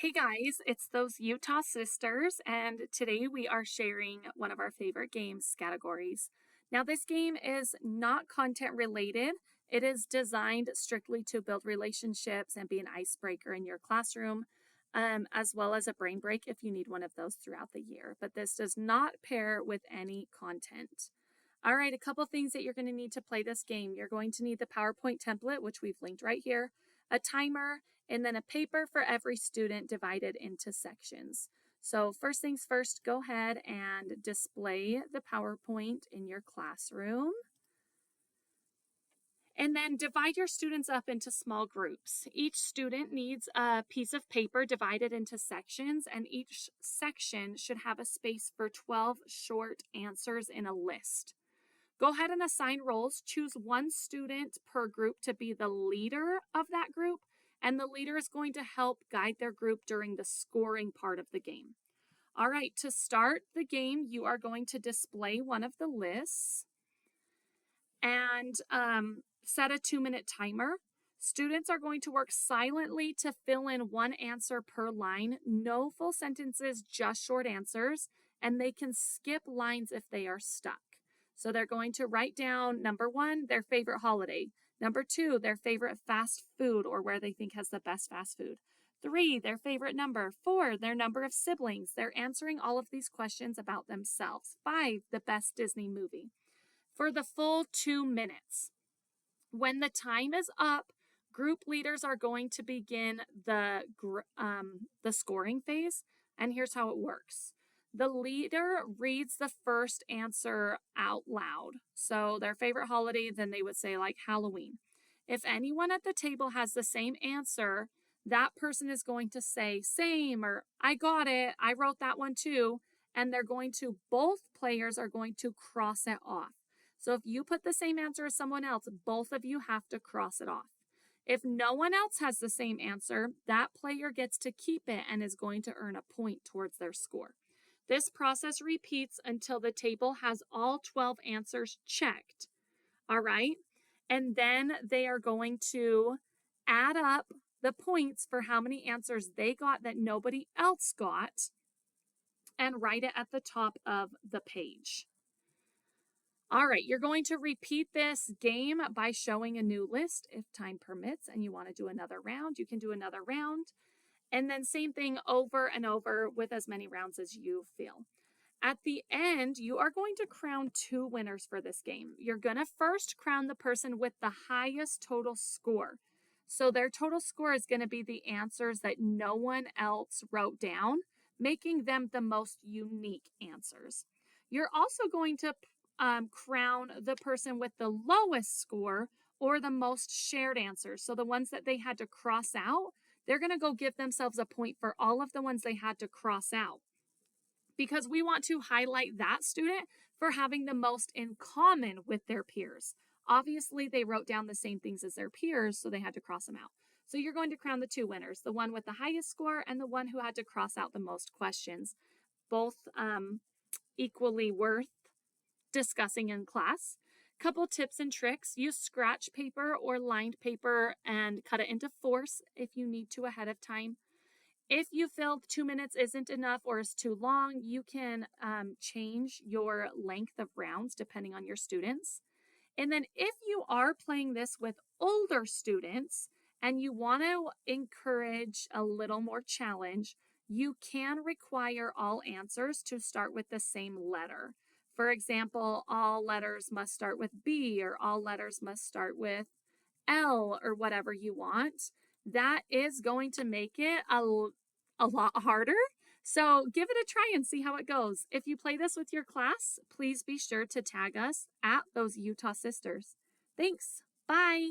Hey guys, it's those Utah sisters, and today we are sharing one of our favorite games, Scattegories. Now, this game is not content related. It is designed strictly to build relationships and be an icebreaker in your classroom, as well as a brain break if you need one of those throughout the year. But this does not pair with any content. All right, a couple things that you're going to need to play this game. You're going to need the PowerPoint template, which we've linked right here, a timer, and then a paper for every student divided into sections. So first things first, go ahead and display the PowerPoint in your classroom. And then divide your students up into small groups. Each student needs a piece of paper divided into sections, and each section should have a space for 12 short answers in a list. Go ahead and assign roles. Choose one student per group to be the leader of that group, and the leader is going to help guide their group during the scoring part of the game. All right, to start the game, you are going to display one of the lists and set a 2-minute timer. Students are going to work silently to fill in one answer per line. No full sentences, just short answers, and they can skip lines if they are stuck. So they're going to write down, number 1, their favorite holiday. Number 2, their favorite fast food or where they think has the best fast food. 3, their favorite number. 4, their number of siblings. They're answering all of these questions about themselves. 5, the best Disney movie. For the full 2 minutes. When the time is up, group leaders are going to begin the scoring phase, and here's how it works. The leader reads the first answer out loud. So their favorite holiday, then they would say like Halloween. If anyone at the table has the same answer, that person is going to say same or I got it, I wrote that one too, and both players are going to cross it off. So if you put the same answer as someone else, both of you have to cross it off. If no one else has the same answer, that player gets to keep it and is going to earn a point towards their score. This process repeats until the table has all 12 answers checked. All right. And then they are going to add up the points for how many answers they got that nobody else got and write it at the top of the page. All right, you're going to repeat this game by showing a new list. If time permits and you want to do another round, you can do another round. And then same thing over and over with as many rounds as you feel. At the end, you are going to crown 2 winners for this game. You're going to first crown the person with the highest total score. So their total score is going to be the answers that no one else wrote down, making them the most unique answers. You're also going to crown the person with the lowest score or the most shared answers. So the ones that they had to cross out, they're going to go give themselves a point for all of the ones they had to cross out, because we want to highlight that student for having the most in common with their peers. Obviously, they wrote down the same things as their peers, so they had to cross them out. So you're going to crown the 2 winners, the one with the highest score and the one who had to cross out the most questions, both equally worth discussing in class. Couple tips and tricks: use scratch paper or lined paper and cut it into 4s if you need to ahead of time. If you feel 2 minutes isn't enough or is too long, you can change your length of rounds depending on your students. And then if you are playing this with older students and you want to encourage a little more challenge, you can require all answers to start with the same letter. For example, all letters must start with B, or all letters must start with L, or whatever you want. That is going to make it a lot harder. So give it a try and see how it goes. If you play this with your class, please be sure to tag us at those Utah sisters. Thanks. Bye.